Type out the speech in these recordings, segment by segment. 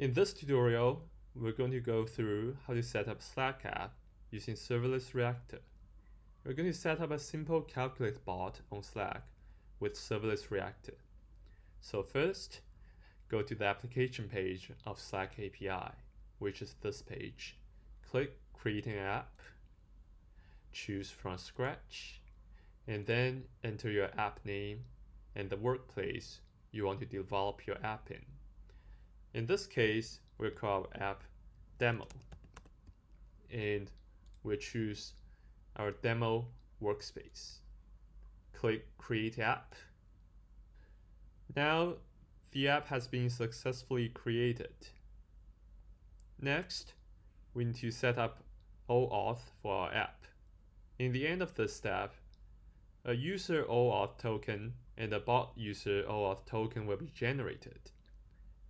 In this tutorial, we're going to go through how to set up Slack app using Serverless Reactor. We're going to set up a simple calculate bot on Slack with Serverless Reactor. So first, go to the application page of Slack API, which is this page. Click Create an App, choose from scratch, and then enter your app name and the workplace you want to develop your app in. In this case, we'll call our app demo, and we'll choose our demo workspace. Click Create App. Now, the app has been successfully created. Next, we need to set up OAuth for our app. In the end of this step, a user OAuth token and a bot user OAuth token will be generated,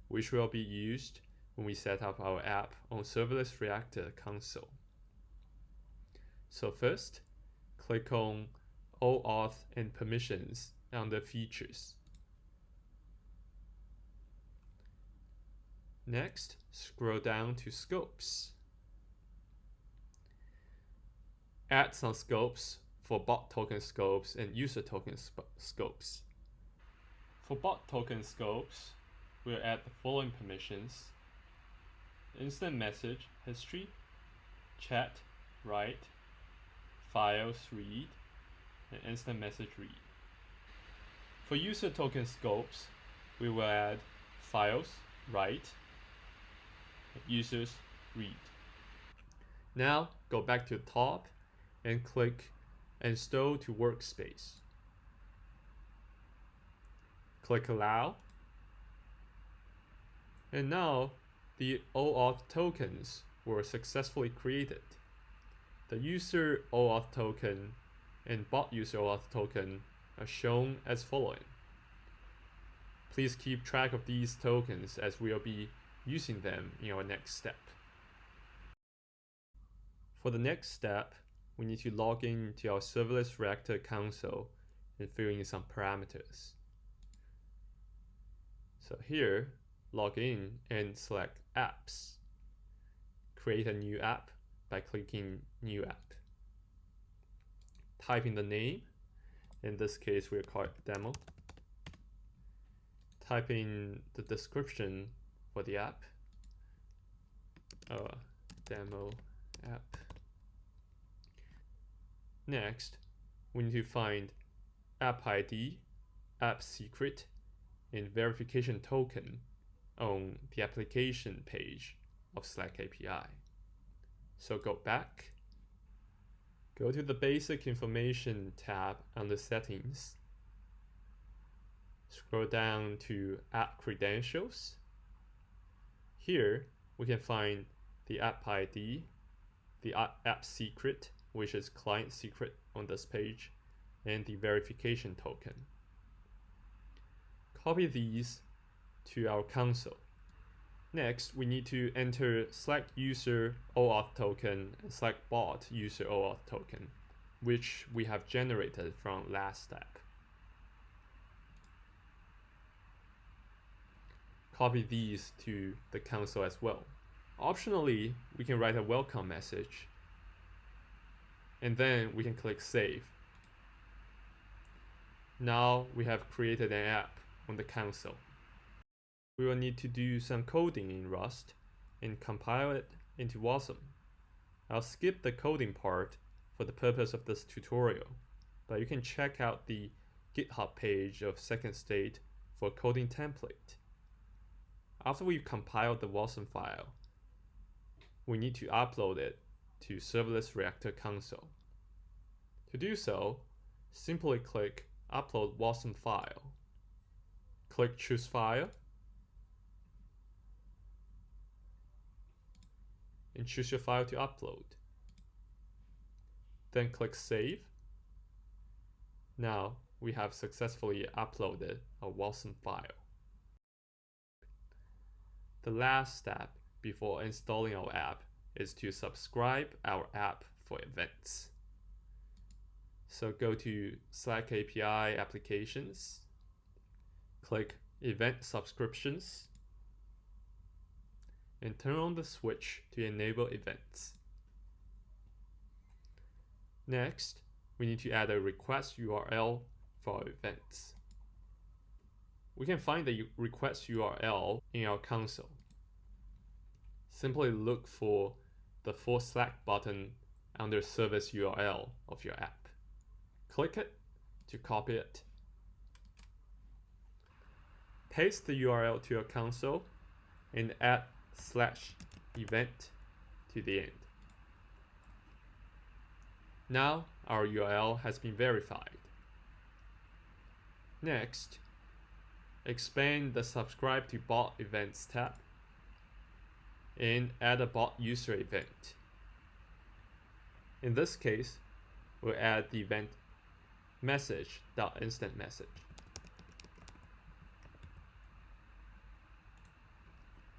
which will be used when we set up our app on Serverless Reactor console. So first, click on OAuth and permissions under Features. Next, scroll down to Scopes. Add some scopes for bot token scopes and user token scopes. For bot token scopes, we'll add the following permissions: instant message history, chat write, files read, and instant message read. For user token scopes, we will add files write, and users read. Now go back to the top and click Install to Workspace. Click Allow. And now the OAuth tokens were successfully created. The user OAuth token and bot user OAuth token are shown as following. Please keep track of these tokens as we'll be using them in our next step. For the next step, we need to log in to our Serverless Reactor console and fill in some parameters. So here, log in and select Apps. Create a new app by clicking New App. Type in the name. In this case, we'll call it Demo. Type in the description for the app. Demo app. Next, we need to find app ID, app secret, and verification token on the application page of Slack API. So go back, go to the basic information tab under settings, scroll down to app credentials. Here we can find the app ID, the app secret, which is client secret on this page, and the verification token. Copy these to our console. Next, we need to enter Slack user OAuth token and Slack bot user OAuth token, which we have generated from last step. Copy these to the console as well. Optionally, we can write a welcome message, and then we can click Save. Now we have created an app on the console. We will need to do some coding in Rust and compile it into Wasm. I'll skip the coding part for the purpose of this tutorial, but you can check out the GitHub page of Second State for coding template. After we've compiled the Wasm file, we need to upload it to Serverless Reactor console. To do so, simply click Upload Wasm File. Click Choose File, and choose your file to upload. Then click Save. Now we have successfully uploaded a Wasm file. The last step before installing our app is to subscribe our app for events. So go to Slack API Applications, click Event Subscriptions, and turn on the switch to enable events. Next, we need to add a request URL for our events. We can find the request URL in our console. Simply look for the / button under service URL of your app. Click it to copy it. Paste the URL to your console and add /event to the end. Now our URL has been verified. Next, expand the Subscribe to Bot Events tab and add a bot user event. In this case, we'll add the event message.instantMessage.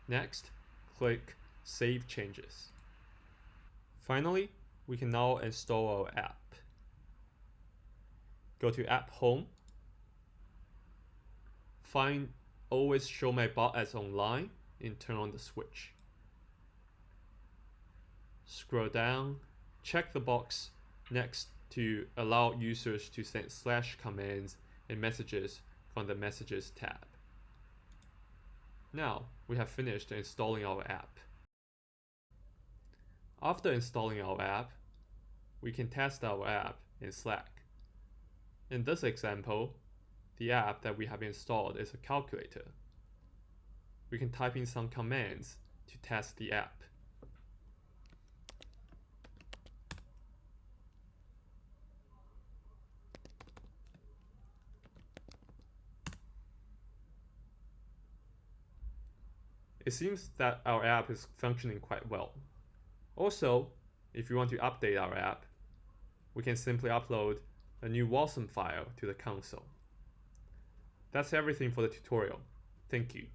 Next, click Save Changes. Finally, we can now install our app. Go to App Home. Find Always Show My Bot as Online and turn on the switch. Scroll down, check the box next to allow users to send / commands and messages from the Messages tab. Now, we have finished installing our app. After installing our app, we can test our app in Slack. In this example, the app that we have installed is a calculator. We can type in some commands to test the app. It seems that our app is functioning quite well. Also, if you want to update our app, we can simply upload a new WasmEdge file to the console. That's everything for the tutorial. Thank you.